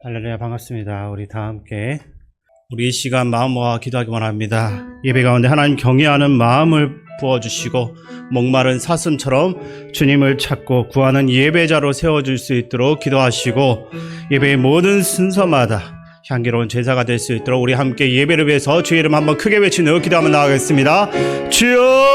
할렐루야, 반갑습니다. 우리 다 함께 우리 이 시간 마음 모아 기도하기 원합니다. 예배 가운데 하나님 경외하는 마음을 부어주시고 목마른 사슴처럼 주님을 찾고 구하는 예배자로 세워줄 수 있도록 기도하시고 예배의 모든 순서마다 향기로운 제사가 될 수 있도록 우리 함께 예배를 위해서 주의 이름 한번 크게 외치며 기도하며 나가겠습니다. 주여!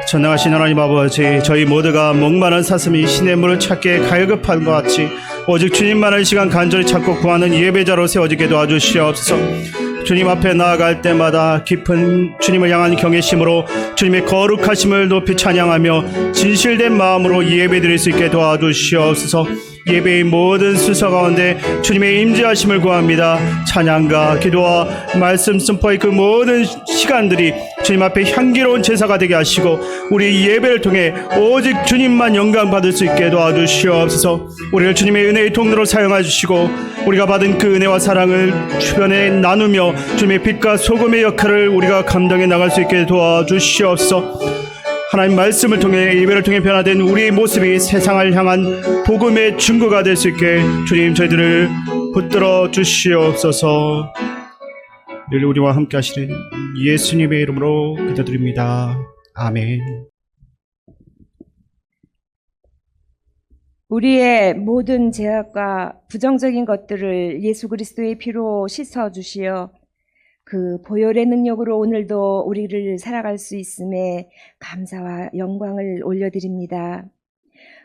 전능하신 하나님 아버지, 저희 모두가 목마른 사슴이 신의 물을 찾기에 갈급한 것 같이 오직 주님만을 시간 간절히 찾고 구하는 예배자로 세워지게 도와주시옵소서. 주님 앞에 나아갈 때마다 깊은 주님을 향한 경외심으로 주님의 거룩하심을 높이 찬양하며 진실된 마음으로 예배드릴 수 있게 도와주시옵소서. 예배의 모든 순서 가운데 주님의 임재하심을 구합니다. 찬양과 기도와 말씀 선포의 그 모든 시간들이 주님 앞에 향기로운 제사가 되게 하시고 우리 예배를 통해 오직 주님만 영광 받을 수 있게 도와주시옵소서. 우리를 주님의 은혜의 통로로 사용해 주시고 우리가 받은 그 은혜와 사랑을 주변에 나누며 주님의 빛과 소금의 역할을 우리가 감당해 나갈 수 있게 도와주시옵소서. 하나님 말씀을 통해 예배를 통해 변화된 우리의 모습이 세상을 향한 복음의 증거가 될 수 있게 주님 저희들을 붙들어 주시옵소서. 늘 우리와 함께 하시는 예수님의 이름으로 기도드립니다. 아멘. 우리의 모든 죄악과 부정적인 것들을 예수 그리스도의 피로 씻어 주시어 그 보혈의 능력으로 오늘도 우리를 살아갈 수 있음에 감사와 영광을 올려드립니다.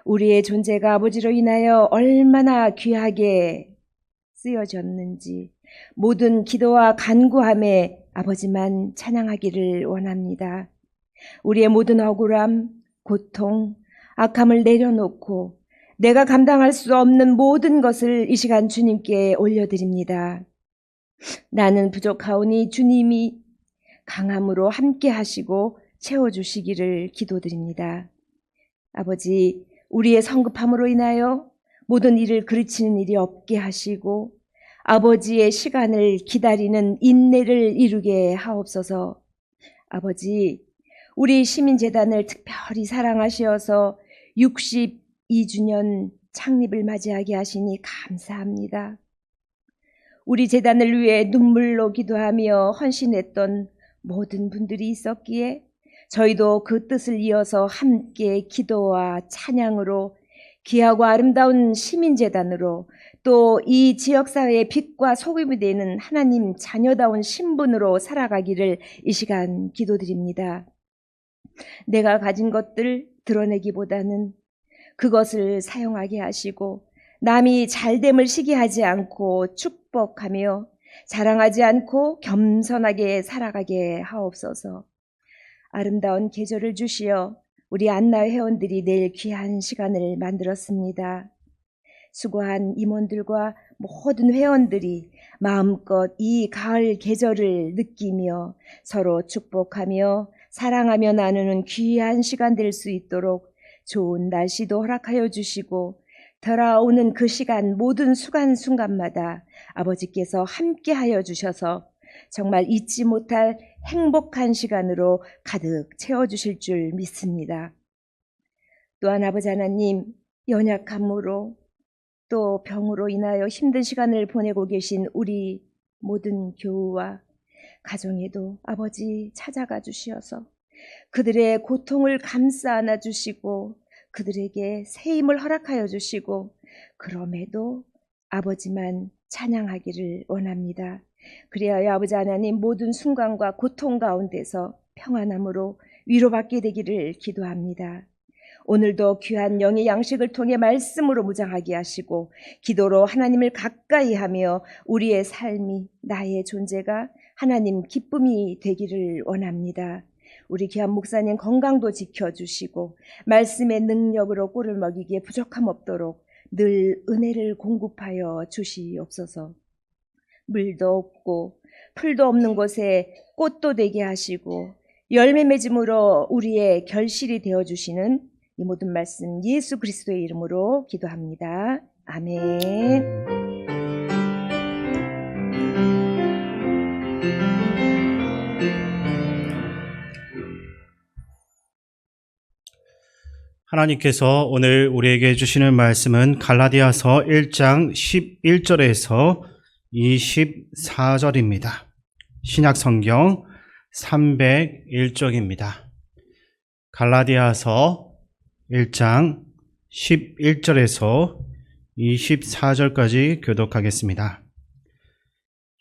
우리의 존재가 아버지로 인하여 얼마나 귀하게 쓰여졌는지 모든 기도와 간구함에 아버지만 찬양하기를 원합니다. 우리의 모든 억울함, 고통, 악함을 내려놓고 내가 감당할 수 없는 모든 것을 이 시간 주님께 올려드립니다. 나는 부족하오니 주님이 강함으로 함께 하시고 채워주시기를 기도드립니다. 아버지, 우리의 성급함으로 인하여 모든 일을 그르치는 일이 없게 하시고 아버지의 시간을 기다리는 인내를 이루게 하옵소서. 아버지, 우리 시민재단을 특별히 사랑하시어서 62주년 창립을 맞이하게 하시니 감사합니다. 우리 재단을 위해 눈물로 기도하며 헌신했던 모든 분들이 있었기에 저희도 그 뜻을 이어서 함께 기도와 찬양으로 귀하고 아름다운 시민재단으로 또 이 지역사회의 빛과 소금이 되는 하나님 자녀다운 신분으로 살아가기를 이 시간 기도드립니다. 내가 가진 것들 드러내기보다는 그것을 사용하게 하시고 남이 잘됨을 시기하지 않고 축복하며 자랑하지 않고 겸손하게 살아가게 하옵소서. 아름다운 계절을 주시어 우리 안나 회원들이 내일 귀한 시간을 만들었습니다. 수고한 임원들과 모든 회원들이 마음껏 이 가을 계절을 느끼며 서로 축복하며 사랑하며 나누는 귀한 시간 될 수 있도록 좋은 날씨도 허락하여 주시고 돌아오는 그 시간 모든 순간순간마다 아버지께서 함께하여 주셔서 정말 잊지 못할 행복한 시간으로 가득 채워주실 줄 믿습니다. 또한 아버지 하나님, 연약함으로 또 병으로 인하여 힘든 시간을 보내고 계신 우리 모든 교우와 가정에도 아버지 찾아가 주시어서 그들의 고통을 감싸 안아 주시고 그들에게 새 힘을 허락하여 주시고 그럼에도 아버지만 찬양하기를 원합니다. 그리하여 아버지 하나님 모든 순간과 고통 가운데서 평안함으로 위로받게 되기를 기도합니다. 오늘도 귀한 영의 양식을 통해 말씀으로 무장하게 하시고 기도로 하나님을 가까이 하며 우리의 삶이 나의 존재가 하나님 기쁨이 되기를 원합니다. 우리 귀한 목사님 건강도 지켜주시고 말씀의 능력으로 꿀을 먹이기에 부족함 없도록 늘 은혜를 공급하여 주시옵소서. 물도 없고 풀도 없는 곳에 꽃도 되게 하시고 열매 맺음으로 우리의 결실이 되어주시는 이 모든 말씀 예수 그리스도의 이름으로 기도합니다. 아멘. 하나님께서 오늘 우리에게 주시는 말씀은 갈라디아서 1장 11절에서 24절입니다. 신약성경 301쪽입니다. 갈라디아서 1장 11절에서 24절까지 교독하겠습니다.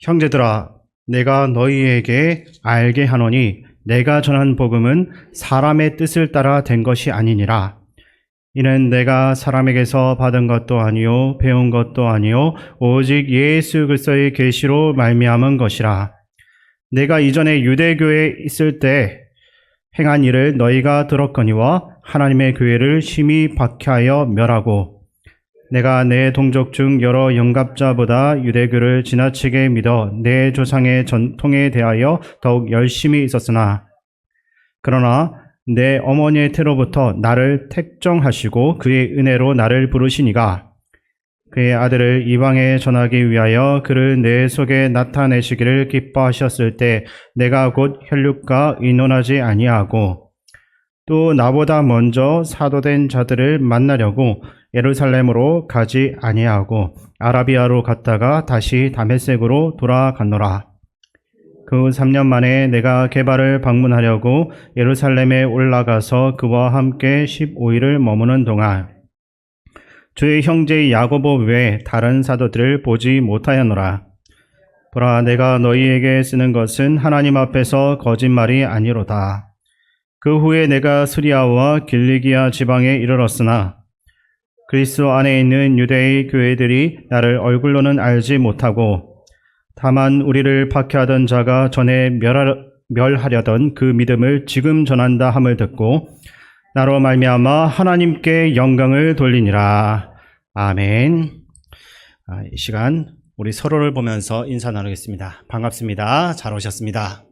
형제들아, 내가 너희에게 알게 하노니 내가 전한 복음은 사람의 뜻을 따라 된 것이 아니니라. 이는 내가 사람에게서 받은 것도 아니요 배운 것도 아니요 오직 예수 그리스도의 계시로 말미암은 것이라. 내가 이전에 유대교에 있을 때 행한 일을 너희가 들었거니와 하나님의 교회를 심히 박해하여 멸하고, 내가 내 동족 중 여러 영갑자보다 유대교를 지나치게 믿어 내 조상의 전통에 대하여 더욱 열심히 있었으나, 그러나 내 어머니의 태로부터 나를 택정하시고 그의 은혜로 나를 부르시니가 그의 아들을 이방에 전하기 위하여 그를 내 속에 나타내시기를 기뻐하셨을 때 내가 곧 혈육과 의논하지 아니하고, 또 나보다 먼저 사도된 자들을 만나려고 예루살렘으로 가지 아니하고 아라비아로 갔다가 다시 다메섹으로 돌아갔노라. 그 3년 만에 내가 게바를 방문하려고 예루살렘에 올라가서 그와 함께 15일을 머무는 동안 주의 형제 야고보 외에 다른 사도들을 보지 못하였노라. 보라, 내가 너희에게 쓰는 것은 하나님 앞에서 거짓말이 아니로다. 그 후에 내가 스리아와 길리기아 지방에 이르렀으나 그리스도 안에 있는 유대의 교회들이 나를 얼굴로는 알지 못하고, 다만 우리를 박해하던 자가 전에 멸하려던 그 믿음을 지금 전한다 함을 듣고 나로 말미암아 하나님께 영광을 돌리니라. 아멘. 이 시간 우리 서로를 보면서 인사 나누겠습니다. 반갑습니다. 잘 오셨습니다.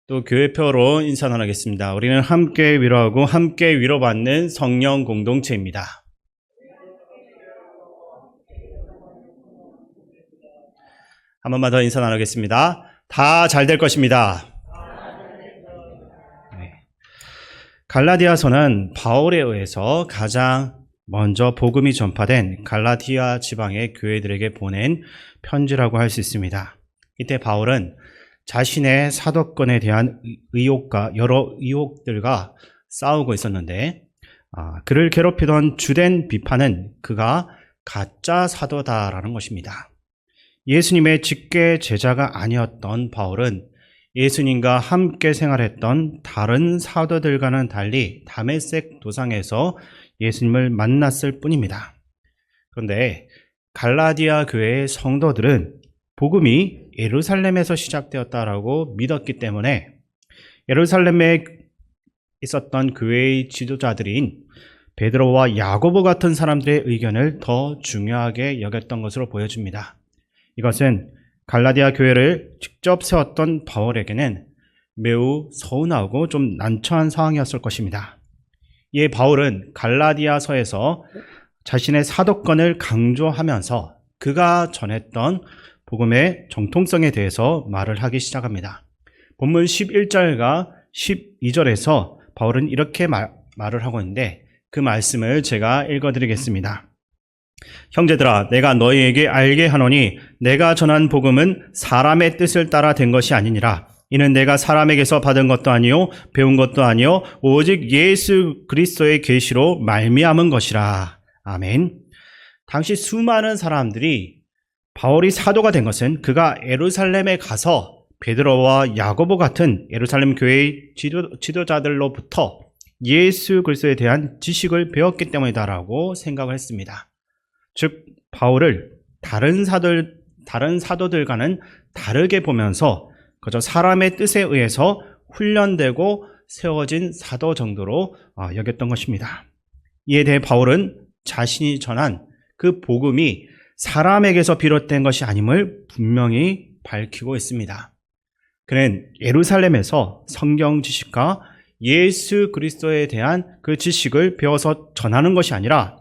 또 교회표로 인사 나누겠습니다. 우리는 함께 위로하고 함께 위로받는 성령 공동체입니다. 한 번만 더 인사 나누겠습니다. 다 잘 될 것입니다. 네. 갈라디아서는 바울에 의해서 가장 먼저 복음이 전파된 갈라디아 지방의 교회들에게 보낸 편지라고 할 수 있습니다. 이때 바울은 자신의 사도권에 대한 의혹과 여러 의혹들과 싸우고 있었는데, 그를 괴롭히던 주된 비판은 그가 가짜 사도다라는 것입니다. 예수님의 직계 제자가 아니었던 바울은 예수님과 함께 생활했던 다른 사도들과는 달리 다메섹 도상에서 예수님을 만났을 뿐입니다. 그런데 갈라디아 교회의 성도들은 복음이 예루살렘에서 시작되었다라고 믿었기 때문에 예루살렘에 있었던 교회의 지도자들인 베드로와 야고보 같은 사람들의 의견을 더 중요하게 여겼던 것으로 보여집니다. 이것은 갈라디아 교회를 직접 세웠던 바울에게는 매우 서운하고 좀 난처한 상황이었을 것입니다. 이에 바울은 갈라디아서에서 자신의 사도권을 강조하면서 그가 전했던 복음의 정통성에 대해서 말을 하기 시작합니다. 본문 11절과 12절에서 바울은 이렇게 말을 하고 있는데, 그 말씀을 제가 읽어드리겠습니다. 형제들아, 내가 너희에게 알게 하노니 내가 전한 복음은 사람의 뜻을 따라 된 것이 아니니라. 이는 내가 사람에게서 받은 것도 아니요 배운 것도 아니요 오직 예수 그리스도의 계시로 말미암은 것이라. 아멘. 당시 수많은 사람들이 바울이 사도가 된 것은 그가 예루살렘에 가서 베드로와 야고보 같은 예루살렘 교회의 지도자들로부터 예수 그리스도에 대한 지식을 배웠기 때문이다라고 생각을 했습니다. 즉, 바울을 다른 사도들과는 다르게 보면서 그저 사람의 뜻에 의해서 훈련되고 세워진 사도 정도로 여겼던 것입니다. 이에 대해 바울은 자신이 전한 그 복음이 사람에게서 비롯된 것이 아님을 분명히 밝히고 있습니다. 그는 예루살렘에서 성경 지식과 예수 그리스도에 대한 그 지식을 배워서 전하는 것이 아니라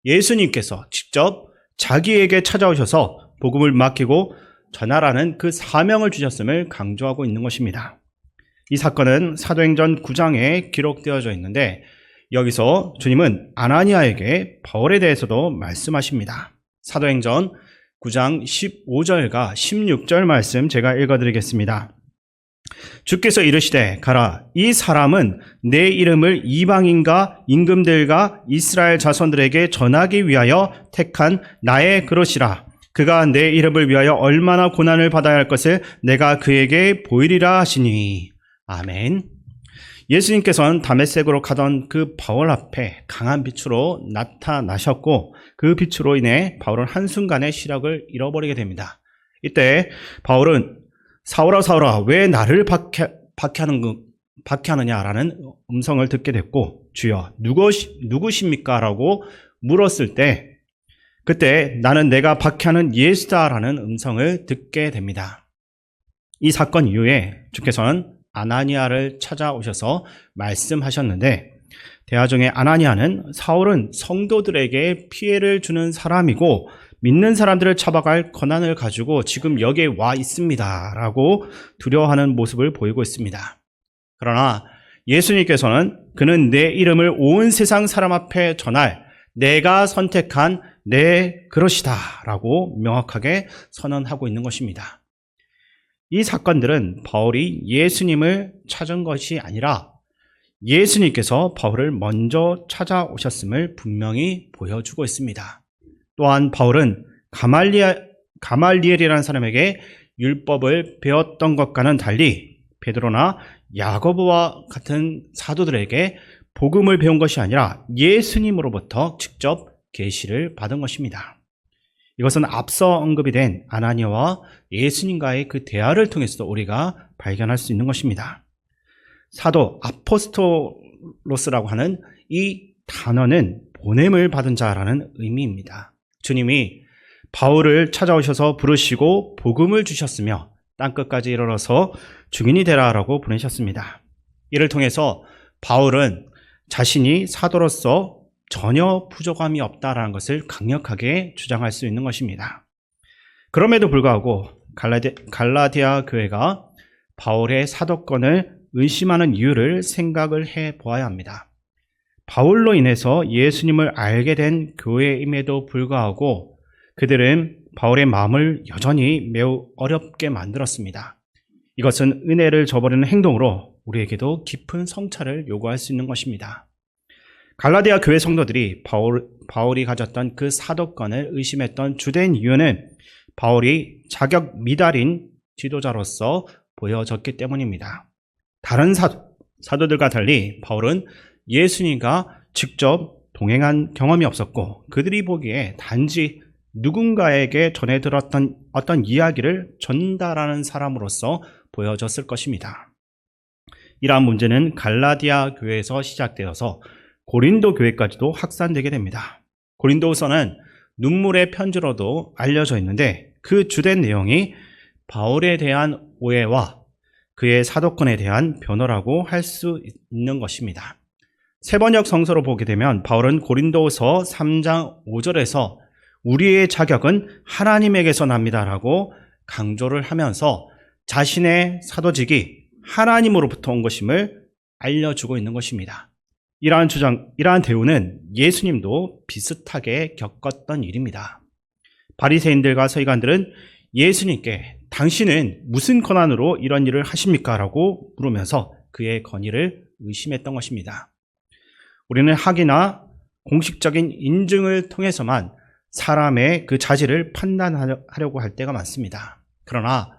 예수님께서 직접 자기에게 찾아오셔서 복음을 맡기고 전하라는 그 사명을 주셨음을 강조하고 있는 것입니다. 이 사건은 사도행전 9장에 기록되어져 있는데 여기서 주님은 아나니아에게 바울에 대해서도 말씀하십니다. 사도행전 9장 15절과 16절 말씀 제가 읽어드리겠습니다. 주께서 이르시되 가라, 이 사람은 내 이름을 이방인과 임금들과 이스라엘 자손들에게 전하기 위하여 택한 나의 그릇이라. 그가 내 이름을 위하여 얼마나 고난을 받아야 할 것을 내가 그에게 보이리라 하시니. 아멘. 예수님께서는 다메섹으로 가던 그 바울 앞에 강한 빛으로 나타나셨고 그 빛으로 인해 바울은 한순간에 시력을 잃어버리게 됩니다. 이때 바울은 사울아 사울아 왜 나를 박해하느냐라는 음성을 듣게 됐고 주여 누구십니까? 라고 물었을 때 그때 나는 내가 박해하는 예수다라는 음성을 듣게 됩니다. 이 사건 이후에 주께서는 아나니아를 찾아오셔서 말씀하셨는데 대화 중에 아나니아는 사울은 성도들에게 피해를 주는 사람이고 믿는 사람들을 잡아갈 권한을 가지고 지금 여기에 와 있습니다 라고 두려워하는 모습을 보이고 있습니다. 그러나 예수님께서는 그는 내 이름을 온 세상 사람 앞에 전할 내가 선택한 내 그릇이다 라고 명확하게 선언하고 있는 것입니다. 이 사건들은 바울이 예수님을 찾은 것이 아니라 예수님께서 바울을 먼저 찾아오셨음을 분명히 보여주고 있습니다. 또한 바울은 가말리엘이라는 사람에게 율법을 배웠던 것과는 달리 베드로나 야고보와 같은 사도들에게 복음을 배운 것이 아니라 예수님으로부터 직접 계시를 받은 것입니다. 이것은 앞서 언급이 된 아나니아와 예수님과의 그 대화를 통해서도 우리가 발견할 수 있는 것입니다. 사도 아포스톨로스라고 하는 이 단어는 보냄을 받은 자라는 의미입니다. 주님이 바울을 찾아오셔서 부르시고 복음을 주셨으며 땅끝까지 이르러서 증인이 되라라고 보내셨습니다. 이를 통해서 바울은 자신이 사도로서 전혀 부족함이 없다라는 것을 강력하게 주장할 수 있는 것입니다. 그럼에도 불구하고 갈라디아 교회가 바울의 사도권을 의심하는 이유를 생각을 해 보아야 합니다. 바울로 인해서 예수님을 알게 된 교회임에도 불구하고 그들은 바울의 마음을 여전히 매우 어렵게 만들었습니다. 이것은 은혜를 저버리는 행동으로 우리에게도 깊은 성찰을 요구할 수 있는 것입니다. 갈라디아 교회 성도들이 바울이 가졌던 그 사도권을 의심했던 주된 이유는 바울이 자격 미달인 지도자로서 보여졌기 때문입니다. 다른 사도들과 달리 바울은 예수님과 직접 동행한 경험이 없었고 그들이 보기에 단지 누군가에게 전해 들었던 어떤 이야기를 전달하는 사람으로서 보여졌을 것입니다. 이러한 문제는 갈라디아 교회에서 시작되어서 고린도 교회까지도 확산되게 됩니다. 고린도후서는 눈물의 편지로도 알려져 있는데 그 주된 내용이 바울에 대한 오해와 그의 사도권에 대한 변호라고 할 수 있는 것입니다. 세번역 성서로 보게 되면 바울은 고린도후서 3장 5절에서 우리의 자격은 하나님에게서 납니다라고 강조를 하면서 자신의 사도직이 하나님으로부터 온 것임을 알려주고 있는 것입니다. 이러한 대우는 예수님도 비슷하게 겪었던 일입니다. 바리새인들과 서기관들은 예수님께 당신은 무슨 권한으로 이런 일을 하십니까? 라고 물으면서 그의 권위를 의심했던 것입니다. 우리는 학이나 공식적인 인증을 통해서만 사람의 그 자질을 판단하려고 할 때가 많습니다. 그러나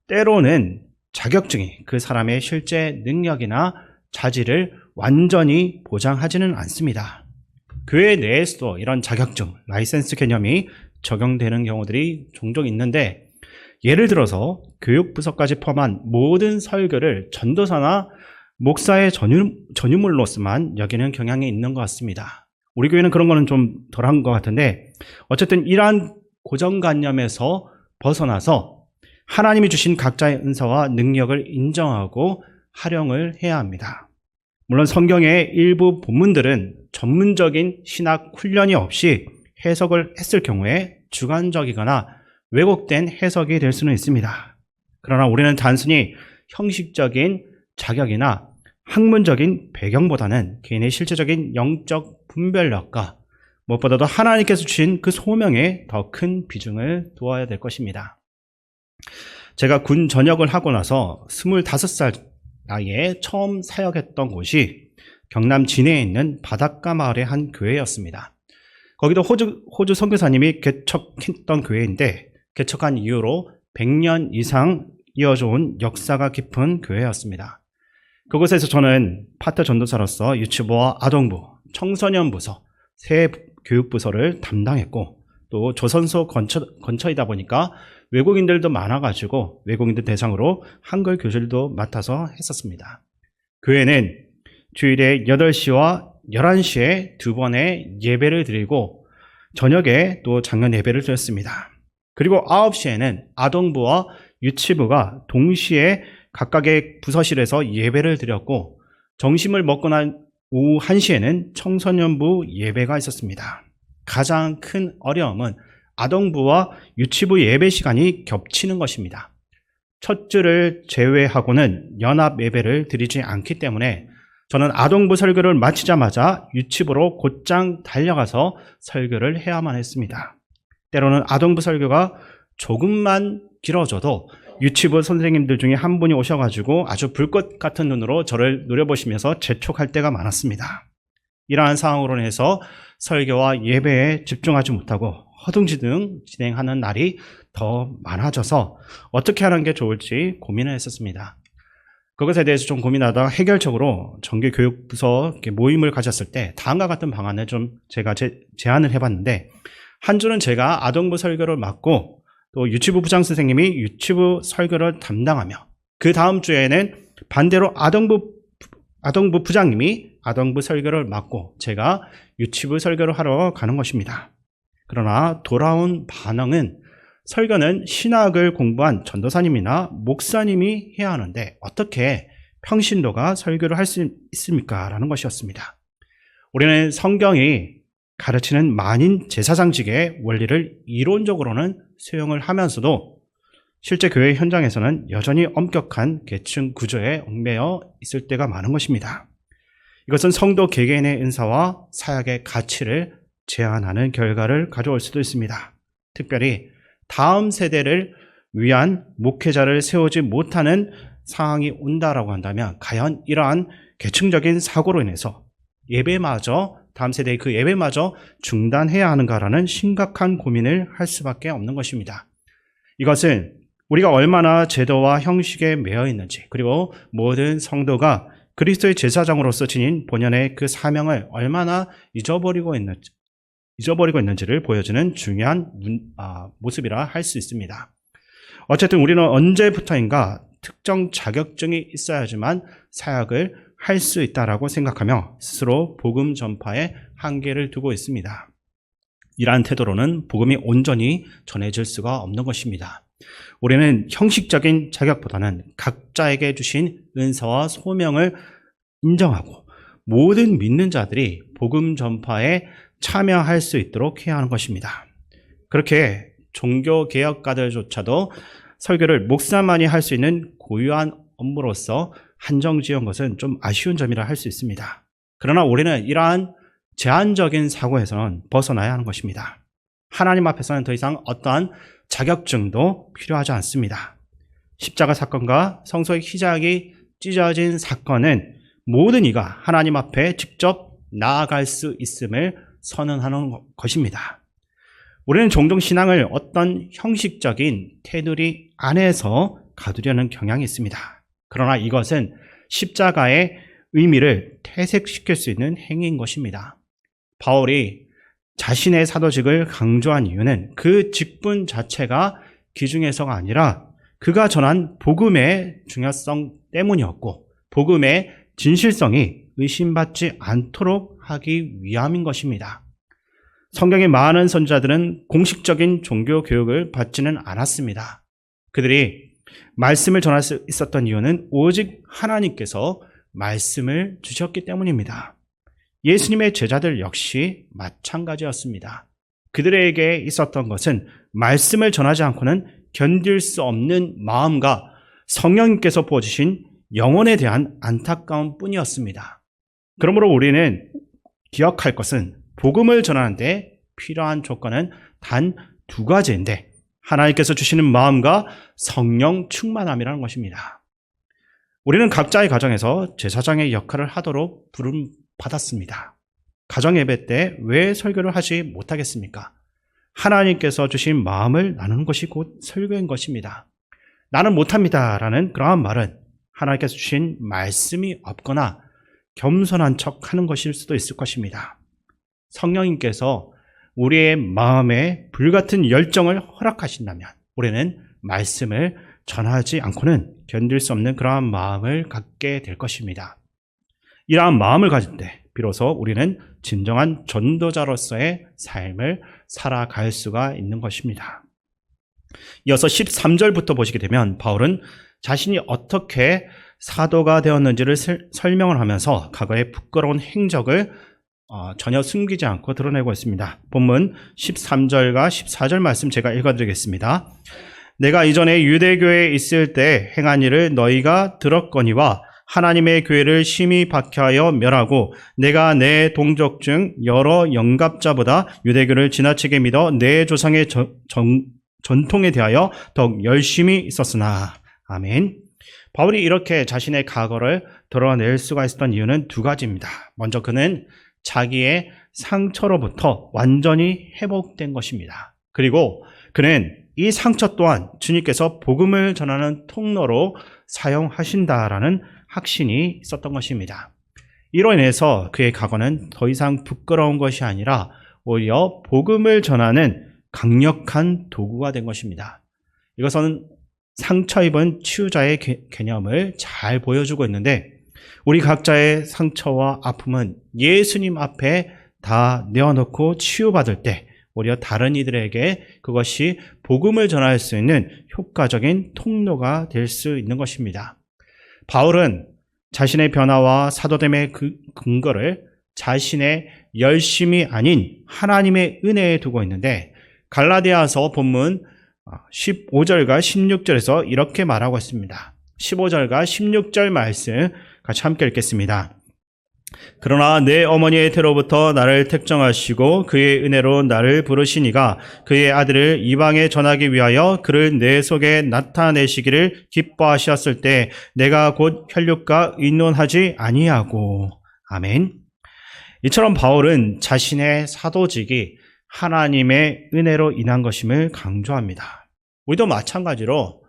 때로는 자격증이 그 사람의 실제 능력이나 자질을 완전히 보장하지는 않습니다. 교회 내에서도 이런 자격증, 라이센스 개념이 적용되는 경우들이 종종 있는데 예를 들어서 교육부서까지 포함한 모든 설교를 전도사나 목사의 전유물로서만 여기는 경향이 있는 것 같습니다. 우리 교회는 그런 거는 좀 덜한 것 같은데 어쨌든 이러한 고정관념에서 벗어나서 하나님이 주신 각자의 은사와 능력을 인정하고 활용을 해야 합니다. 물론 성경의 일부 본문들은 전문적인 신학 훈련이 없이 해석을 했을 경우에 주관적이거나 왜곡된 해석이 될 수는 있습니다. 그러나 우리는 단순히 형식적인 자격이나 학문적인 배경보다는 개인의 실제적인 영적 분별력과 무엇보다도 하나님께서 주신 그 소명에 더 큰 비중을 두어야 될 것입니다. 제가 군 전역을 하고 나서 25살 나이에 처음 사역했던 곳이 경남 진해에 있는 바닷가 마을의 한 교회였습니다. 거기도 호주 선교사님이 개척했던 교회인데 개척한 이후로 100년 이상 이어져 온 역사가 깊은 교회였습니다. 그곳에서 저는 파트 전도사로서 유치부와 아동부, 청소년부서, 새 교육부서를 담당했고 또 조선소 근처이다 보니까 외국인들도 많아가지고 외국인들 대상으로 한글 교실도 맡아서 했었습니다. 교회는 주일에 8시와 11시에 두 번의 예배를 드리고 저녁에 또 장면 예배를 드렸습니다. 그리고 9시에는 아동부와 유치부가 동시에 각각의 부서실에서 예배를 드렸고 점심을 먹고 난 오후 1시에는 청소년부 예배가 있었습니다. 가장 큰 어려움은 아동부와 유치부 예배 시간이 겹치는 것입니다. 첫 주를 제외하고는 연합 예배를 드리지 않기 때문에 저는 아동부 설교를 마치자마자 유치부로 곧장 달려가서 설교를 해야만 했습니다. 때로는 아동부 설교가 조금만 길어져도 유치부 선생님들 중에 한 분이 오셔가지고 아주 불꽃 같은 눈으로 저를 노려보시면서 재촉할 때가 많았습니다. 이러한 상황으로 인해서 설교와 예배에 집중하지 못하고 허둥지둥 진행하는 날이 더 많아져서 어떻게 하는 게 좋을지 고민을 했었습니다. 그것에 대해서 좀 고민하다가 해결적으로 정규교육부서 모임을 가졌을 때 다음과 같은 방안을 좀 제가 제안을 해봤는데 한 주는 제가 아동부 설교를 맡고 또 유치부 부장 선생님이 유치부 설교를 담당하며 그 다음 주에는 반대로 아동부 부장님이 아동부 설교를 맡고 제가 유치부 설교를 하러 가는 것입니다. 그러나 돌아온 반응은 설교는 신학을 공부한 전도사님이나 목사님이 해야 하는데 어떻게 평신도가 설교를 할 수 있습니까? 라는 것이었습니다. 우리는 성경이 가르치는 만인 제사장직의 원리를 이론적으로는 수용을 하면서도 실제 교회 현장에서는 여전히 엄격한 계층 구조에 얽매여 있을 때가 많은 것입니다. 이것은 성도 개개인의 은사와 사역의 가치를 제한하는 결과를 가져올 수도 있습니다. 특별히 다음 세대를 위한 목회자를 세우지 못하는 상황이 온다라고 한다면 과연 이러한 계층적인 사고로 인해서 예배마저 다음 세대의 그 예배마저 중단해야 하는가라는 심각한 고민을 할 수밖에 없는 것입니다. 이것은 우리가 얼마나 제도와 형식에 매여 있는지 그리고 모든 성도가 그리스도의 제사장으로서 지닌 본연의 그 사명을 얼마나 잊어버리고 있는지를 보여주는 중요한 모습이라 할 수 있습니다. 어쨌든 우리는 언제부터인가 특정 자격증이 있어야지만 사역을 할 수 있다라고 생각하며 스스로 복음 전파에 한계를 두고 있습니다. 이러한 태도로는 복음이 온전히 전해질 수가 없는 것입니다. 우리는 형식적인 자격보다는 각자에게 주신 은사와 소명을 인정하고 모든 믿는 자들이 복음 전파에 참여할 수 있도록 해야 하는 것입니다. 그렇게 종교개혁가들조차도 설교를 목사만이 할 수 있는 고유한 업무로서 한정지은 것은 좀 아쉬운 점이라 할 수 있습니다. 그러나 우리는 이러한 제한적인 사고에서는 벗어나야 하는 것입니다. 하나님 앞에서는 더 이상 어떠한 자격증도 필요하지 않습니다. 십자가 사건과 성소의 희장이 찢어진 사건은 모든 이가 하나님 앞에 직접 나아갈 수 있음을 선언하는 것입니다. 우리는 종종 신앙을 어떤 형식적인 테두리 안에서 가두려는 경향이 있습니다. 그러나 이것은 십자가의 의미를 퇴색시킬 수 있는 행위인 것입니다. 바울이 자신의 사도직을 강조한 이유는 그 직분 자체가 기중에서가 아니라 그가 전한 복음의 중요성 때문이었고 복음의 진실성이 의심받지 않도록 하기 위함인 것입니다. 성경의 많은 선지자들은 공식적인 종교 교육을 받지는 않았습니다. 그들이 말씀을 전할 수 있었던 이유는 오직 하나님께서 말씀을 주셨기 때문입니다. 예수님의 제자들 역시 마찬가지였습니다. 그들에게 있었던 것은 말씀을 전하지 않고는 견딜 수 없는 마음과 성령님께서 부어주신 영혼에 대한 안타까움 뿐이었습니다. 그러므로 우리는 기억할 것은 복음을 전하는데 필요한 조건은 단 두 가지인데 하나님께서 주시는 마음과 성령 충만함이라는 것입니다. 우리는 각자의 가정에서 제사장의 역할을 하도록 부름받았습니다. 가정 예배 때 왜 설교를 하지 못하겠습니까? 하나님께서 주신 마음을 나누는 것이 곧 설교인 것입니다. 나는 못합니다 라는 그러한 말은 하나님께서 주신 말씀이 없거나 겸손한 척 하는 것일 수도 있을 것입니다. 성령님께서 우리의 마음에 불같은 열정을 허락하신다면 우리는 말씀을 전하지 않고는 견딜 수 없는 그러한 마음을 갖게 될 것입니다. 이러한 마음을 가질 때 비로소 우리는 진정한 전도자로서의 삶을 살아갈 수가 있는 것입니다. 이어서 13절부터 보시게 되면 바울은 자신이 어떻게 사도가 되었는지를 설명을 하면서 과거의 부끄러운 행적을 전혀 숨기지 않고 드러내고 있습니다. 본문 13절과 14절 말씀 제가 읽어드리겠습니다. 내가 이전에 유대교에 있을 때 행한 일을 너희가 들었거니와 하나님의 교회를 심히 박해하여 멸하고 내가 내 동족 중 여러 영갑자보다 유대교를 지나치게 믿어 내 조상의 전통에 대하여 더욱 열심히 있었으나. 아멘. 바울이 이렇게 자신의 과거를 드러낼 수가 있었던 이유는 두 가지입니다. 먼저 그는 자기의 상처로부터 완전히 회복된 것입니다. 그리고 그는 이 상처 또한 주님께서 복음을 전하는 통로로 사용하신다라는 확신이 있었던 것입니다. 이로 인해서 그의 과거는 더 이상 부끄러운 것이 아니라 오히려 복음을 전하는 강력한 도구가 된 것입니다. 이것은 상처 입은 치유자의 개념을 잘 보여주고 있는데 우리 각자의 상처와 아픔은 예수님 앞에 다 내어놓고 치유받을 때 오히려 다른 이들에게 그것이 복음을 전할 수 있는 효과적인 통로가 될 수 있는 것입니다. 바울은 자신의 변화와 사도됨의 근거를 자신의 열심이 아닌 하나님의 은혜에 두고 있는데 갈라디아서 본문 15절과 16절에서 이렇게 말하고 있습니다. 15절과 16절 말씀 같이 함께 읽겠습니다. 그러나 내 어머니의 태로부터 나를 택정하시고 그의 은혜로 나를 부르시니가 그의 아들을 이방에 전하기 위하여 그를 내 속에 나타내시기를 기뻐하셨을 때 내가 곧 혈육과 의논하지 아니하고. 아멘. 이처럼 바울은 자신의 사도직이 하나님의 은혜로 인한 것임을 강조합니다. 우리도 마찬가지로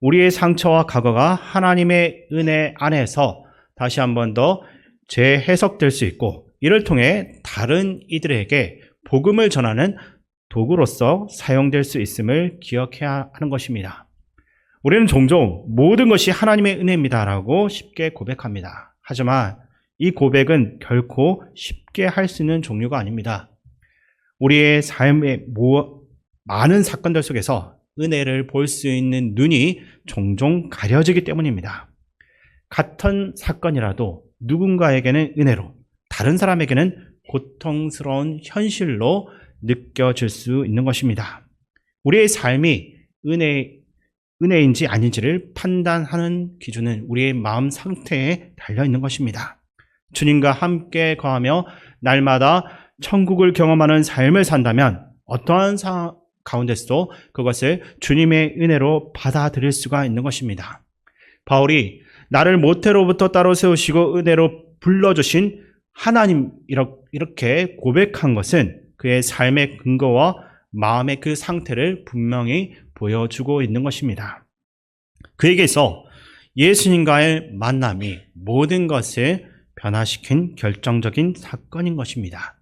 우리의 상처와 과거가 하나님의 은혜 안에서 다시 한 번 더 재해석될 수 있고 이를 통해 다른 이들에게 복음을 전하는 도구로서 사용될 수 있음을 기억해야 하는 것입니다. 우리는 종종 모든 것이 하나님의 은혜입니다라고 쉽게 고백합니다. 하지만 이 고백은 결코 쉽게 할 수 있는 종류가 아닙니다. 우리의 삶의 많은 사건들 속에서 은혜를 볼 수 있는 눈이 종종 가려지기 때문입니다. 같은 사건이라도 누군가에게는 은혜로, 다른 사람에게는 고통스러운 현실로 느껴질 수 있는 것입니다. 우리의 삶이 은혜인지 아닌지를 판단하는 기준은 우리의 마음 상태에 달려 있는 것입니다. 주님과 함께 거하며 날마다 천국을 경험하는 삶을 산다면 어떠한 상황 가운데서도 그것을 주님의 은혜로 받아들일 수가 있는 것입니다. 바울이 나를 모태로부터 따로 세우시고 은혜로 불러주신 하나님 이렇게 고백한 것은 그의 삶의 근거와 마음의 그 상태를 분명히 보여주고 있는 것입니다. 그에게서 예수님과의 만남이 모든 것을 변화시킨 결정적인 사건인 것입니다.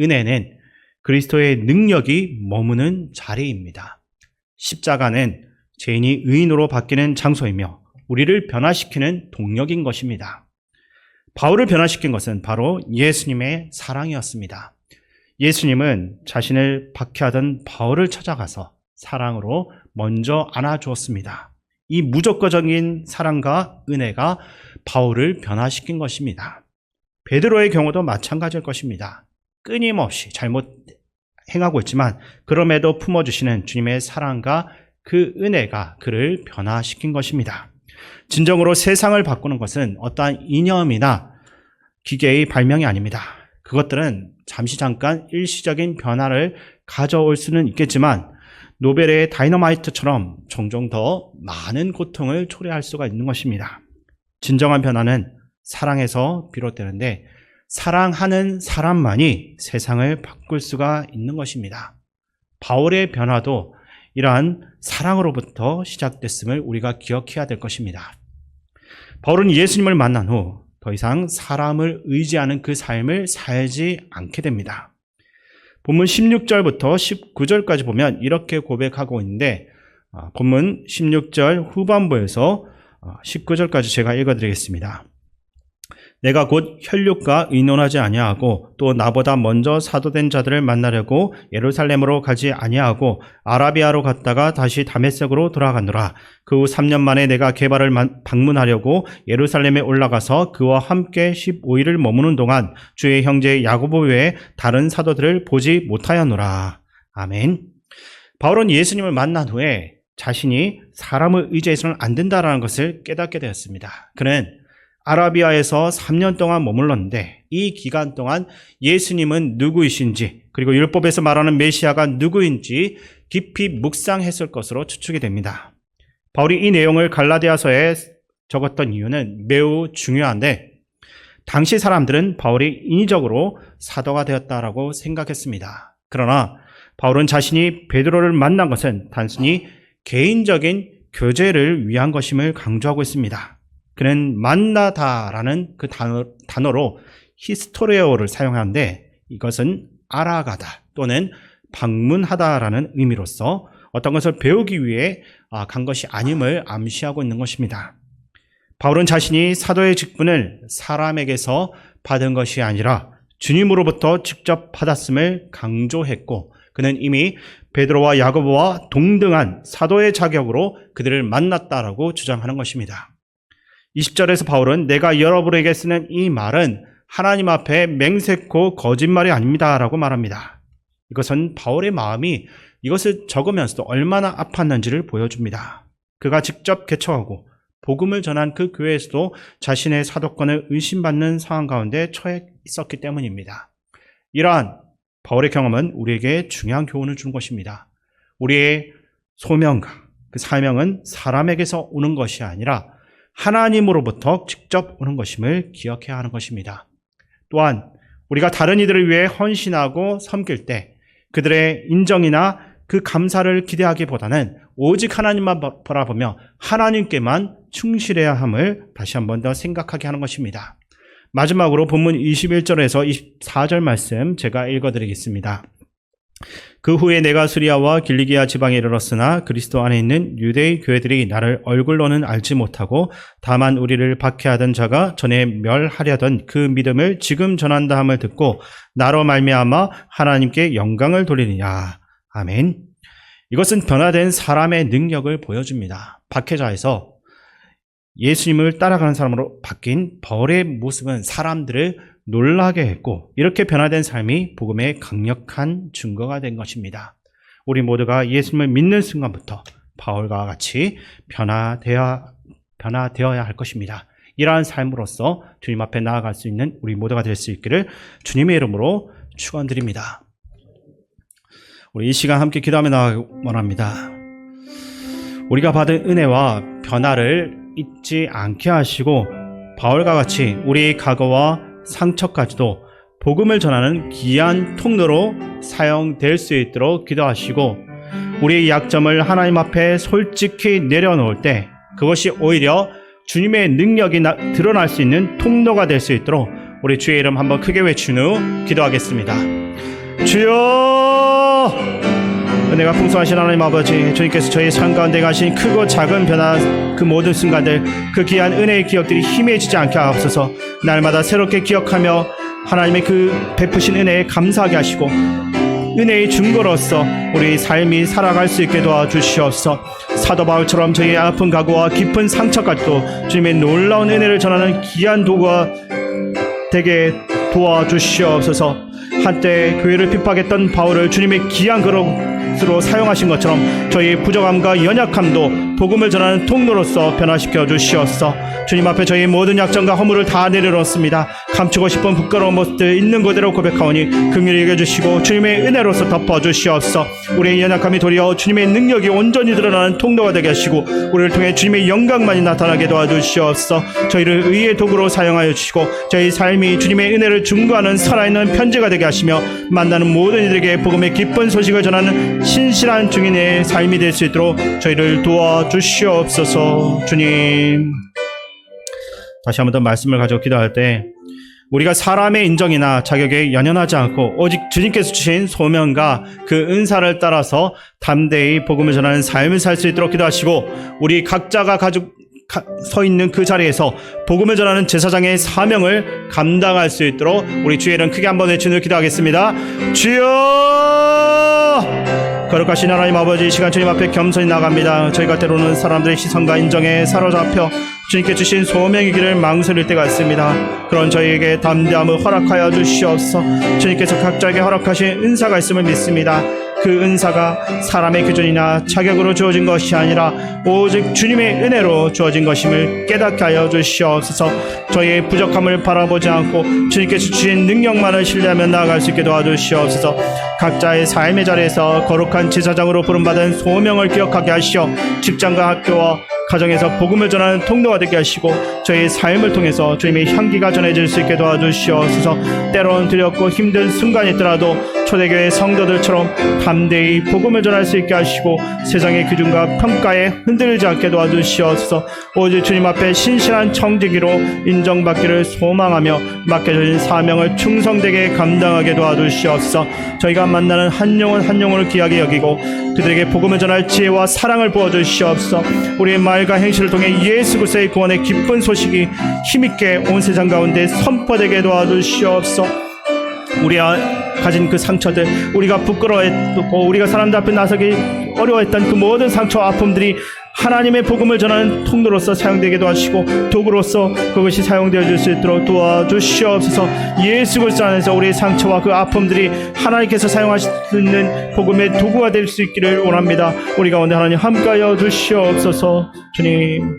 은혜는 그리스도의 능력이 머무는 자리입니다. 십자가는 죄인이 의인으로 바뀌는 장소이며 우리를 변화시키는 동력인 것입니다. 바울을 변화시킨 것은 바로 예수님의 사랑이었습니다. 예수님은 자신을 박해하던 바울을 찾아가서 사랑으로 먼저 안아주었습니다. 이 무조건적인 사랑과 은혜가 바울을 변화시킨 것입니다. 베드로의 경우도 마찬가지일 것입니다. 끊임없이 잘못 행하고 있지만 그럼에도 품어주시는 주님의 사랑과 그 은혜가 그를 변화시킨 것입니다. 진정으로 세상을 바꾸는 것은 어떠한 이념이나 기계의 발명이 아닙니다. 그것들은 잠시 잠깐 일시적인 변화를 가져올 수는 있겠지만 노벨의 다이너마이트처럼 종종 더 많은 고통을 초래할 수가 있는 것입니다. 진정한 변화는 사랑에서 비롯되는데 사랑하는 사람만이 세상을 바꿀 수가 있는 것입니다. 바울의 변화도 이러한 사랑으로부터 시작됐음을 우리가 기억해야 될 것입니다. 바울은 예수님을 만난 후 더 이상 사람을 의지하는 그 삶을 살지 않게 됩니다. 본문 16절부터 19절까지 보면 이렇게 고백하고 있는데 본문 16절 후반부에서 19절까지 제가 읽어드리겠습니다. 내가 곧 혈육과 의논하지 아니하고 또 나보다 먼저 사도된 자들을 만나려고 예루살렘으로 가지 아니하고 아라비아로 갔다가 다시 다메섹으로 돌아가노라. 그 후 3년 만에 내가 게바를 방문하려고 예루살렘에 올라가서 그와 함께 15일을 머무는 동안 주의 형제 야고보 외에 다른 사도들을 보지 못하였노라. 아멘. 바울은 예수님을 만난 후에 자신이 사람을 의지해서는 안 된다라는 것을 깨닫게 되었습니다. 그는 아라비아에서 3년 동안 머물렀는데 이 기간 동안 예수님은 누구이신지 그리고 율법에서 말하는 메시아가 누구인지 깊이 묵상했을 것으로 추측이 됩니다. 바울이 이 내용을 갈라디아서에 적었던 이유는 매우 중요한데 당시 사람들은 바울이 인위적으로 사도가 되었다라고 생각했습니다. 그러나 바울은 자신이 베드로를 만난 것은 단순히 개인적인 교제를 위한 것임을 강조하고 있습니다. 그는 만나다라는 그 단어로 히스토레오를 사용하는데 이것은 알아가다 또는 방문하다라는 의미로서 어떤 것을 배우기 위해 간 것이 아님을 암시하고 있는 것입니다. 바울은 자신이 사도의 직분을 사람에게서 받은 것이 아니라 주님으로부터 직접 받았음을 강조했고 그는 이미 베드로와 야고보와 동등한 사도의 자격으로 그들을 만났다라고 주장하는 것입니다. 20절에서 바울은 내가 여러분에게 쓰는 이 말은 하나님 앞에 맹세코 거짓말이 아닙니다 라고 말합니다. 이것은 바울의 마음이 이것을 적으면서도 얼마나 아팠는지를 보여줍니다. 그가 직접 개척하고 복음을 전한 그 교회에서도 자신의 사도권을 의심받는 상황 가운데 처해 있었기 때문입니다. 이러한 바울의 경험은 우리에게 중요한 교훈을 준 것입니다. 우리의 소명과 그 사명은 사람에게서 오는 것이 아니라 하나님으로부터 직접 오는 것임을 기억해야 하는 것입니다. 또한 우리가 다른 이들을 위해 헌신하고 섬길 때 그들의 인정이나 그 감사를 기대하기보다는 오직 하나님만 바라보며 하나님께만 충실해야 함을 다시 한 번 더 생각하게 하는 것입니다. 마지막으로 본문 21절에서 24절 말씀 제가 읽어드리겠습니다. 그 후에 내가 수리아와 길리기아 지방에 이르렀으나 그리스도 안에 있는 유대의 교회들이 나를 얼굴로는 알지 못하고 다만 우리를 박해하던 자가 전에 멸하려던 그 믿음을 지금 전한다 함을 듣고 나로 말미암아 하나님께 영광을 돌리느냐. 아멘. 이것은 변화된 사람의 능력을 보여줍니다. 박해자에서 예수님을 따라가는 사람으로 바뀐 바울의 모습은 사람들을 놀라게 했고 이렇게 변화된 삶이 복음의 강력한 증거가 된 것입니다. 우리 모두가 예수님을 믿는 순간부터 바울과 같이 변화되어야 할 것입니다. 이러한 삶으로서 주님 앞에 나아갈 수 있는 우리 모두가 될 수 있기를 주님의 이름으로 축원드립니다. 우리 이 시간 함께 기도하며 나아가기 원합니다. 우리가 받은 은혜와 변화를 잊지 않게 하시고 바울과 같이 우리의 과거와 상처까지도 복음을 전하는 귀한 통로로 사용될 수 있도록 기도하시고 우리의 약점을 하나님 앞에 솔직히 내려놓을 때 그것이 오히려 주님의 능력이 드러날 수 있는 통로가 될 수 있도록 우리 주의 이름 한번 크게 외친 후 기도하겠습니다. 주여! 은혜가 풍성하신 하나님 아버지, 주님께서 저희 삶 가운데 가신 크고 작은 변화 그 모든 순간들 그 귀한 은혜의 기억들이 희미해지지 않게 하옵소서. 날마다 새롭게 기억하며 하나님의 그 베푸신 은혜에 감사하게 하시고 은혜의 증거로서 우리 삶이 살아갈 수 있게 도와주시옵소서. 사도 바울처럼 저희의 아픈 각오와 깊은 상처까지도 주님의 놀라운 은혜를 전하는 귀한 도구가 되게 도와주시옵소서. 한때 교회를 핍박했던 바울을 주님의 귀한 그릇으로 사용하신 것처럼 저희의 부족함과 연약함도 복음을 전하는 통로로서 변화시켜 주시옵소서. 주님 앞에 저희의 모든 약점과 허물을 다 내려놓습니다. 감추고 싶은 부끄러운 모습들 있는 그대로 고백하오니 긍휼히 여겨주시고 주님의 은혜로서 덮어주시옵소서. 우리의 연약함이 도리어 주님의 능력이 온전히 드러나는 통로가 되게 하시고 우리를 통해 주님의 영광만이 나타나게 도와주시옵소서. 저희를 의의 도구로 사용하여 주시고 저희 삶이 주님의 은혜를 증거하는 살아있는 편지가 되게 하시며 만나는 모든 이들에게 복음의 기쁜 소식을 전하는 신실한 증인의 삶이 될 수 있도록 저희를 도와주시옵소서. 주님, 다시 한번 더 말씀을 가지고 기도할 때 우리가 사람의 인정이나 자격에 연연하지 않고 오직 주님께서 주신 소명과 그 은사를 따라서 담대히 복음을 전하는 삶을 살 수 있도록 기도하시고 우리 각자가 서 있는 그 자리에서 복음을 전하는 제사장의 사명을 감당할 수 있도록 우리 주의 이름 크게 한번 외치며 기도하겠습니다. 주여! 거룩하신 하나님 아버지, 이 시간 주님 앞에 겸손히 나갑니다. 저희가 때로는 사람들의 시선과 인정에 사로잡혀 주님께 주신 소명이기를 망설일 때가 있습니다. 그런 저희에게 담대함을 허락하여 주시옵소서. 주님께서 각자에게 허락하신 은사가 있음을 믿습니다. 그 은사가 사람의 기준이나 자격으로 주어진 것이 아니라 오직 주님의 은혜로 주어진 것임을 깨닫게 하여 주시옵소서. 저희의 부족함을 바라보지 않고 주님께서 주신 능력만을 신뢰하며 나아갈 수 있게 도와주시옵소서. 각자의 삶의 자리에서 거룩한 제사장으로 부름받은 소명을 기억하게 하시어 직장과 학교와 가정에서 복음을 전하는 통로가 되게 하시고 저희의 삶을 통해서 주님의 향기가 전해질 수 있게 도와주시옵소서. 때로는 두렵고 힘든 순간이 있더라도 초대교회 성도들처럼 담대히 복음을 전할 수 있게 하시고 세상의 기준과 평가에 흔들리지 않게 도와주시옵소서. 오직 주님 앞에 신실한 청지기로 인정받기를 소망하며 맡겨진 사명을 충성되게 감당하게 도와주시옵소서. 저희가 만나는 한 영혼 한 영혼을 귀하게 여기고 그들에게 복음을 전할 지혜와 사랑을 부어주시옵소서. 우리의 말과 행실을 통해 예수 그리스도의 구원의 기쁜 소식이 힘있게 온 세상 가운데 선포되게 도와주시옵소서. 우리가 가진 그 상처들, 우리가 부끄러워했고 우리가 사람들 앞에 나서기 어려워했던 그 모든 상처와 아픔들이 하나님의 복음을 전하는 통로로서 사용되기도 하시고 도구로서 그것이 사용되어질 수 있도록 도와주시옵소서. 예수 그리스도 안에서 우리의 상처와 그 아픔들이 하나님께서 사용하실 수 있는 복음의 도구가 될 수 있기를 원합니다. 우리 가운데 하나님 함께하여 주시옵소서. 주님,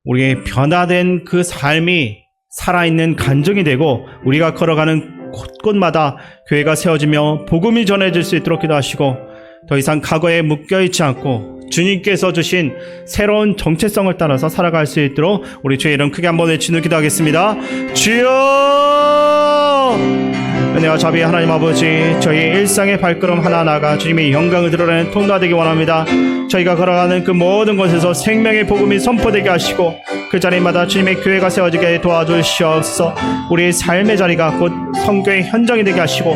우리의 변화된 그 삶이 살아있는 간증이 되고 우리가 걸어가는 곳곳마다 교회가 세워지며 복음이 전해질 수 있도록 기도하시고 더 이상 과거에 묶여있지 않고 주님께서 주신 새로운 정체성을 따라서 살아갈 수 있도록 우리 주의 이름 크게 한번 외치는 기도하겠습니다. 주여! 은혜와 자비의 하나님 아버지, 저희의 일상의 발걸음 하나하나가 주님의 영광을 드러내는 통로가 되기 원합니다. 저희가 걸어가는 그 모든 곳에서 생명의 복음이 선포되게 하시고 그 자리마다 주님의 교회가 세워지게 도와주시옵소서. 우리의 삶의 자리가 곧 성교의 현장이 되게 하시고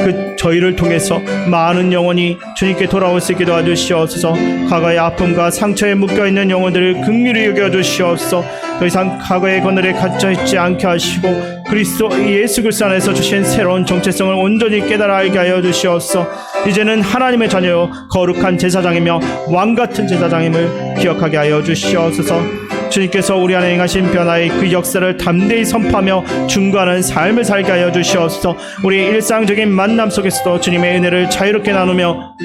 그 저희를 통해서 많은 영혼이 주님께 돌아올 수 있게 도와주시옵소서. 과거의 아픔과 상처에 묶여있는 영혼들을 긍휼히 여겨주시옵소서. 더 이상 과거의 그늘에 갇혀있지 않게 하시고 그리스도 예수 그리스도 안에서 주신 새로운 정체성을 온전히 깨달아 알게 하여 주시옵소서. 이제는 하나님의 자녀요 거룩한 제사장이며 왕같은 제사장임을 기억하게 하여 주시옵소서. 주님께서 우리 안에 행하신 변화의 그 역사를 담대히 선포하며 증거하는 삶을 살게 하여 주시옵소서. 우리 일상적인 만남 속에서도 주님의 은혜를 자유롭게 나누며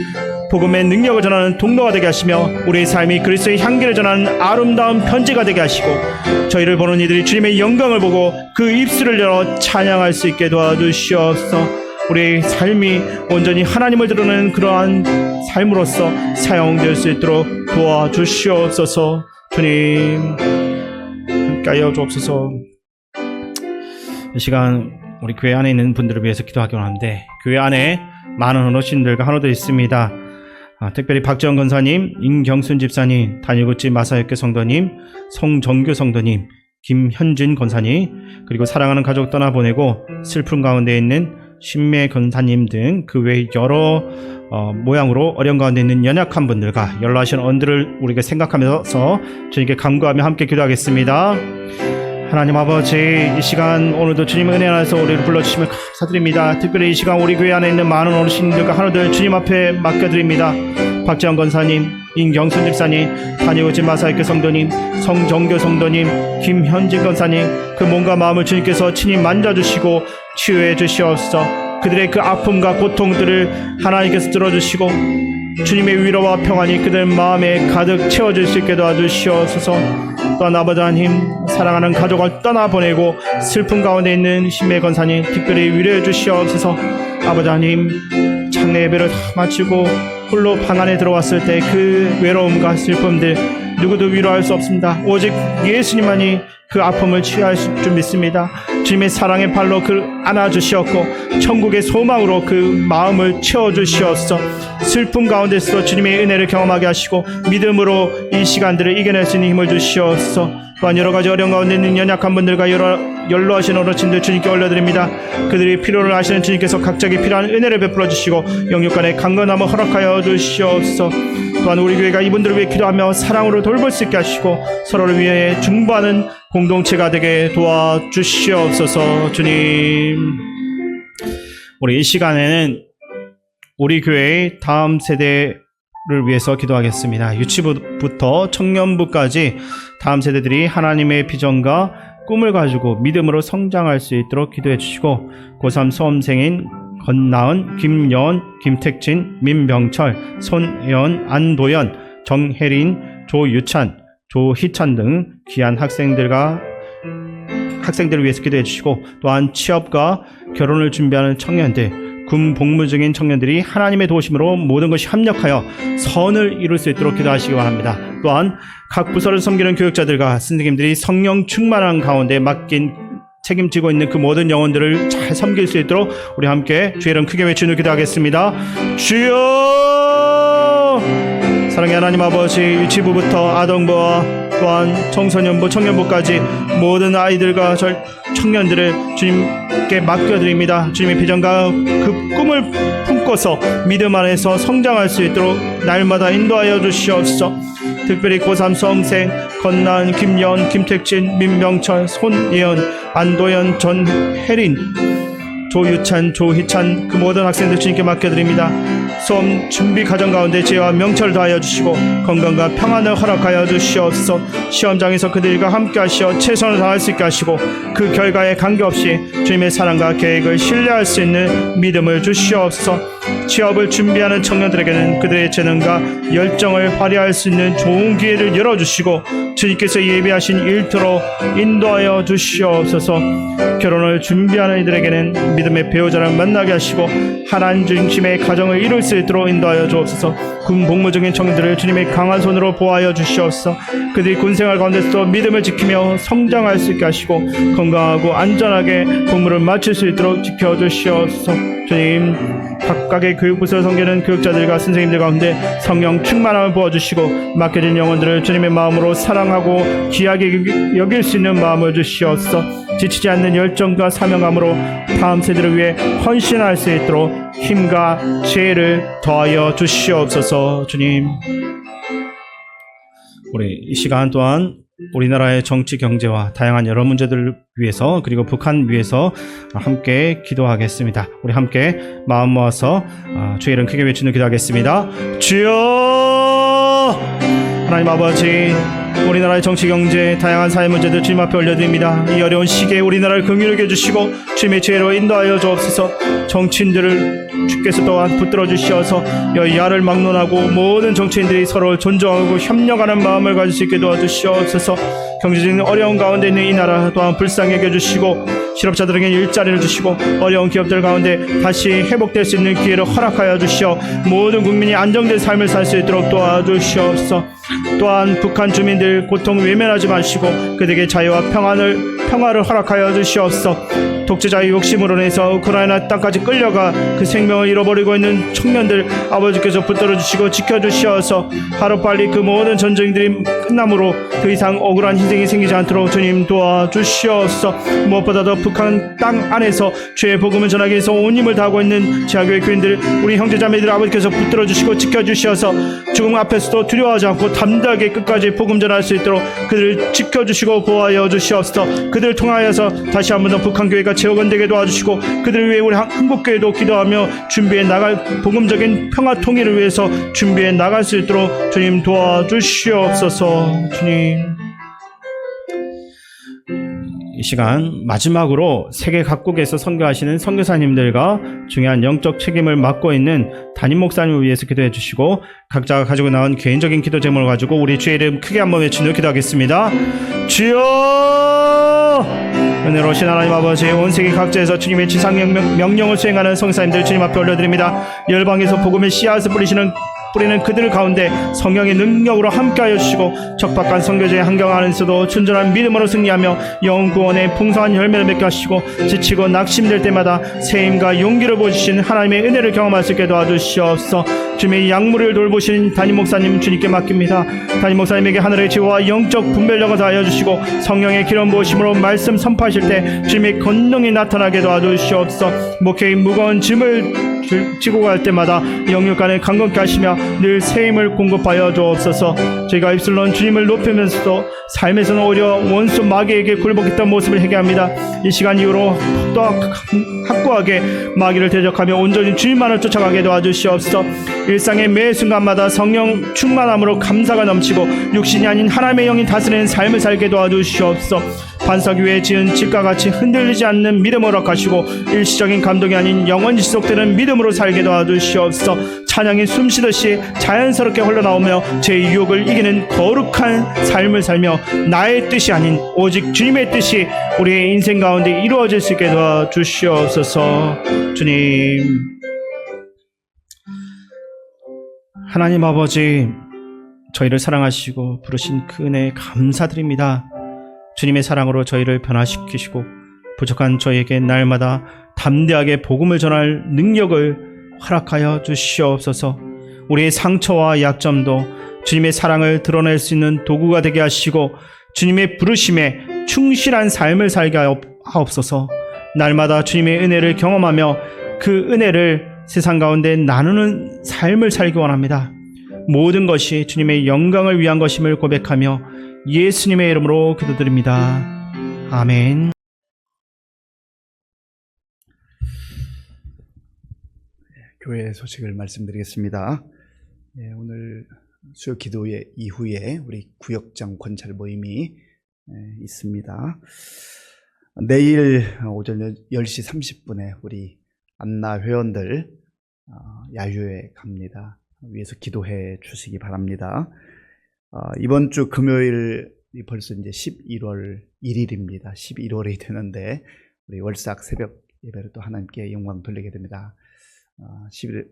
복음의 능력을 전하는 통로가 되게 하시며 우리의 삶이 그리스도의 향기를 전하는 아름다운 편지가 되게 하시고 저희를 보는 이들이 주님의 영광을 보고 그 입술을 열어 찬양할 수 있게 도와주시옵소서. 우리의 삶이 온전히 하나님을 드러내는 그러한 삶으로서 사용될 수 있도록 도와주시옵소서. 주님, 함께하여 주옵소서. 이 시간 우리 교회 안에 있는 분들을 위해서 기도하기 원하는데 교회 안에 많은 어르신들과 한우들 있습니다. 특별히 박지원 권사님, 임경순 집사님, 단일구집 마사역교 성도님, 송정규 성도님, 김현진 권사님, 그리고 사랑하는 가족 떠나보내고 슬픔 가운데 있는 신매 권사님 등 그 외 여러 모양으로 어려운 가운데 있는 연약한 분들과 연로하신 언들을 우리가 생각하면서 주님께 간구하며 함께 기도하겠습니다. 하나님 아버지, 이 시간 오늘도 주님 은혜 안에서 우리를 불러주시면 감사드립니다. 특별히 이 시간 우리 교회 안에 있는 많은 어르신들과 하나들 주님 앞에 맡겨드립니다. 박지원 권사님, 임경순 집사님, 단일구집 마사역교 성도님, 성정교 성도님, 김현진 권사님, 그 몸과 마음을 주님께서 친히 만져주시고 치유해 주시옵소서. 그들의 그 아픔과 고통들을 하나님께서 들어주시고 주님의 위로와 평안이 그들 마음에 가득 채워질 수 있게 도와주시옵소서. 또한 아버지 하나님, 사랑하는 가족을 떠나보내고 슬픔 가운데 있는 신메 권사님 특별히 위로해 주시옵소서. 아버지 하나님, 장례 예배를 다 마치고 홀로 방 안에 들어왔을 때 그 외로움과 슬픔들 누구도 위로할 수 없습니다. 오직 예수님만이 그 아픔을 치유할 줄 믿습니다. 주님의 사랑의 발로 그를 안아주시었고 천국의 소망으로 그 마음을 채워주시었어. 슬픔 가운데서도 주님의 은혜를 경험하게 하시고 믿음으로 이 시간들을 이겨낼 수 있는 힘을 주시옵소서. 또한 여러 가지 어려운 가운데 있는 연약한 분들과 연로하신 어르신들 주님께 올려드립니다. 그들이 필요를 아시는 주님께서 각자에게 필요한 은혜를 베풀어 주시고 영육간의 강건함을 허락하여 주시옵소서. 또한 우리 교회가 이분들을 위해 기도하며 사랑으로 돌볼 수 있게 하시고 서로를 위해 중보하는 공동체가 되게 도와주시옵소서. 주님, 우리 이 시간에는 우리 교회의 다음 세대를 위해서 기도하겠습니다. 유치부부터 청년부까지 다음 세대들이 하나님의 비전과 꿈을 가지고 믿음으로 성장할 수 있도록 기도해 주시고 고3 수험생인 권나은, 김여은, 김택진, 민병철, 손혜연, 안도연, 정혜린, 조유찬, 조희찬 등 귀한 학생들을 위해서 기도해 주시고 또한 취업과 결혼을 준비하는 청년들, 군 복무 중인 청년들이 하나님의 도우심으로 모든 것이 합력하여 선을 이룰 수 있도록 기도하시기 바랍니다. 또한 각 부서를 섬기는 교육자들과 선생님들이 성령 충만한 가운데 책임지고 있는 그 모든 영혼들을 잘 섬길 수 있도록 우리 함께 주의 이름 크게 외치는 기도하겠습니다. 주여! 사랑의 하나님 아버지, 유치부부터 아동부와 또한 청소년부, 청년부까지 모든 아이들과 청년들을 주님께 맡겨드립니다. 주님의 비전과 그 꿈을 품고서 믿음 안에서 성장할 수 있도록 날마다 인도하여 주시옵소서. 특별히 고3 수험생 권나은, 김여은, 김택진, 민병철, 손예은, 안도연, 전혜린, 조유찬, 조희찬 그 모든 학생들 주님께 맡겨드립니다. 수험 준비 과정 가운데 지혜와 명철을 다하여 주시고 건강과 평안을 허락하여 주시옵소서. 시험장에서 그들과 함께 하시어 최선을 다할 수 있게 하시고 그 결과에 관계없이 주님의 사랑과 계획을 신뢰할 수 있는 믿음을 주시옵소서. 취업을 준비하는 청년들에게는 그들의 재능과 열정을 발휘할 수 있는 좋은 기회를 열어주시고 주님께서 예비하신 일터로 인도하여 주시옵소서. 결혼을 준비하는 이들에게는 믿음의 배우자를 만나게 하시고 하나님 중심의 가정을 이룰 수 있도록 인도하여 주옵소서. 군 복무 중인 청년들을 주님의 강한 손으로 보호하여 주시옵소서. 그들이 군생활 가운데서도 믿음을 지키며 성장할 수 있게 하시고 건강하고 안전하게 복무를 마칠 수 있도록 지켜주시옵소서. 주님, 각각의 교육부서를 섬기는 교육자들과 선생님들 가운데 성령 충만함을 부어주시고 맡겨진 영혼들을 주님의 마음으로 사랑하고 귀하게 여길 수 있는 마음을 주시옵소서. 지치지 않는 열정과 사명감으로 다음 세대를 위해 헌신할 수 있도록 힘과 지혜를 더하여 주시옵소서. 주님, 우리 이 시간 또한 우리나라의 정치, 경제와 다양한 여러 문제들을 위해서 그리고 북한 위해서 함께 기도하겠습니다. 우리 함께 마음 모아서 주의 이름 크게 외치는 기도하겠습니다. 주여! 하나님 아버지, 우리나라의 정치, 경제, 다양한 사회 문제들 주님 앞에 올려드립니다. 이 어려운 시기에 우리나라를 긍휼하게 해주시고 주님의 지혜로 인도하여 주옵소서. 정치인들을 주께서 또한 붙들어 주시어서 여야를 막론하고 모든 정치인들이 서로 존중하고 협력하는 마음을 가질 수 있게 도와주시옵소서. 경제적인 어려운 가운데 있는 이 나라 또한 불쌍하게 해주시고 실업자들에게 일자리를 주시고 어려운 기업들 가운데 다시 회복될 수 있는 기회를 허락하여 주시어 모든 국민이 안정된 삶을 살 수 있도록 도와주시옵소서. 또한 북한 주민들 고통 외면하지 마시고 그들에게 자유와 평화를 허락하여 주시옵소서. 독재자의 욕심으로 인해서 우크라이나 땅까지 끌려가 그 생명을 잃어버리고 있는 청년들 아버지께서 붙들어 주시고 지켜주시어서 하루빨리 그 모든 전쟁들이 끝남으로 더 이상 억울한 희생이 생기지 않도록 주님 도와주시옵소서. 무엇보다도 북한 땅 안에서 죄의 복음을 전하기 위해서 온 힘을 다하고 있는 지하교회 교인들 우리 형제자매들 아버지께서 붙들어 주시고 지켜주시어서 죽음 앞에서도 두려워하지 않고 담대하게 끝까지 복음 전할 수 있도록 그들을 지켜주시고 보호하여 주시옵소서. 그들을 통하여서 다시 한번 더 북한 교회가 재건되게 도와주시고 그들을 위해 우리 한국교회도 기도하며 준비해 나갈 복음적인 평화 통일을 위해서 준비해 나갈 수 있도록 주님 도와주시옵소서. 주님, 이 시간 마지막으로 세계 각국에서 선교하시는 선교사님들과 중요한 영적 책임을 맡고 있는 담임 목사님을 위해서 기도해 주시고, 각자가 가지고 나온 개인적인 기도 제목을 가지고 우리 주의 이름 크게 한번 외치며 기도하겠습니다. 주여! 은혜로우신 하나님 아버지, 온 세계 각지에서 주님의 지상 명령을 수행하는 성사님들 주님 앞에 올려드립니다. 열방에서 복음의 씨앗을 뿌리는 그들 가운데 성령의 능력으로 함께하여 주시고, 적박한 선교제의 환경 안에서도 순전한 믿음으로 승리하며 영혼 구원의 풍성한 열매를 맺게 하시고, 지치고 낙심될 때마다 세임과 용기를 보여주신 하나님의 은혜를 경험할 수 있게 도와주시옵소서. 주님의 약물을 돌보신 담임 목사님 주님께 맡깁니다. 담임 목사님에게 하늘의 지혜와 영적 분별력을 다하여 주시고, 성령의 기름 부으심으로 말씀 선포하실 때 주님의 권능이 나타나게 도와주시옵소서. 목회의 무거운 짐을 지고 갈 때마다 영육간에 강건케 하시며 늘 세임을 공급하여 주옵소서. 저희가 입술로는 주님을 높이면서도 삶에서는 오히려 원수 마귀에게 굴복했던 모습을 회개합니다. 이 시간 이후로 더 확고하게 마귀를 대적하며 온전히 주님만을 쫓아가게 도와주시옵소서. 일상의 매 순간마다 성령 충만함으로 감사가 넘치고 육신이 아닌 하나님의 영이 다스리는 삶을 살게 도와주시옵소서. 반석 위에 지은 집과 같이 흔들리지 않는 믿음을 허락하시고, 일시적인 감동이 아닌 영원히 지속되는 믿음으로 살게 도와주시옵소서. 찬양이 숨쉬듯이 자연스럽게 흘러나오며 제 유혹을 이기는 거룩한 삶을 살며 나의 뜻이 아닌 오직 주님의 뜻이 우리의 인생 가운데 이루어질 수 있게 도와주시옵소서. 주님, 하나님 아버지, 저희를 사랑하시고 부르신 그 은혜에 감사드립니다. 주님의 사랑으로 저희를 변화시키시고 부족한 저희에게 날마다 담대하게 복음을 전할 능력을 허락하여 주시옵소서. 우리의 상처와 약점도 주님의 사랑을 드러낼 수 있는 도구가 되게 하시고, 주님의 부르심에 충실한 삶을 살게 하옵소서. 날마다 주님의 은혜를 경험하며 그 은혜를 세상 가운데 나누는 삶을 살기 원합니다. 모든 것이 주님의 영광을 위한 것임을 고백하며 예수님의 이름으로 기도드립니다. 아멘. 교회 소식을 말씀드리겠습니다. 오늘 수요 기도회 이후에 우리 구역장 권찰 모임이 있습니다. 내일 오전 10시 30분에 우리 안나 회원들 야유회 갑니다. 위에서 기도해 주시기 바랍니다. 이번 주 금요일이 벌써 이제 11월 1일입니다. 11월이 되는데 우리 월삭 새벽 예배를 또 하나님께 영광 돌리게 됩니다.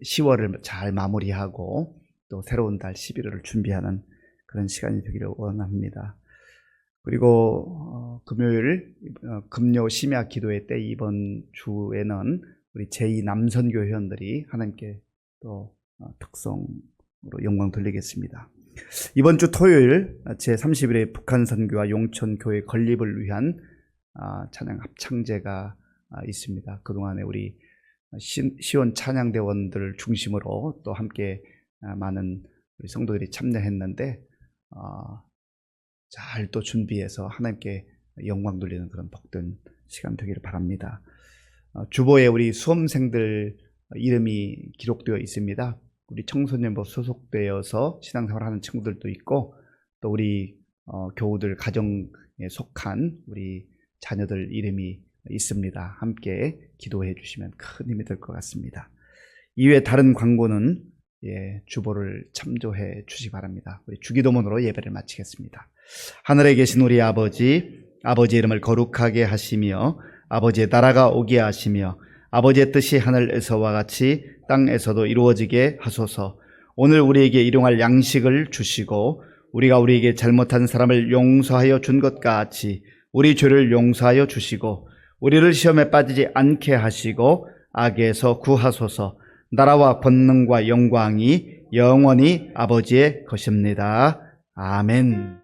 10월을 잘 마무리하고 또 새로운 달 11월을 준비하는 그런 시간이 되기를 원합니다. 그리고 금요일 금요 심야 기도회 때 이번 주에는 우리 제2남선교 회원들이 하나님께 또 특성으로 영광 돌리겠습니다. 이번 주 토요일 제31회 북한 선교와 용천 교회 건립을 위한 찬양 합창제가 있습니다. 그동안에 우리 시원 찬양대원들을 중심으로 또 함께 많은 우리 성도들이 참여했는데 잘 또 준비해서 하나님께 영광 돌리는 그런 복된 시간 되기를 바랍니다. 주보에 우리 수험생들 이름이 기록되어 있습니다. 우리 청소년부 소속되어서 신앙생활하는 친구들도 있고, 또 우리 교우들 가정에 속한 우리 자녀들 이름이 있습니다. 함께 기도해 주시면 큰 힘이 될 것 같습니다. 이외에 다른 광고는 주보를 참조해 주시기 바랍니다. 우리 주기도문으로 예배를 마치겠습니다. 하늘에 계신 우리 아버지, 아버지의 이름을 거룩하게 하시며 아버지의 나라가 오게 하시며 아버지의 뜻이 하늘에서와 같이 땅에서도 이루어지게 하소서. 오늘 우리에게 일용할 양식을 주시고 우리가 우리에게 잘못한 사람을 용서하여 준 것 같이 우리 죄를 용서하여 주시고 우리를 시험에 빠지지 않게 하시고 악에서 구하소서. 나라와 권능과 영광이 영원히 아버지의 것입니다. 아멘.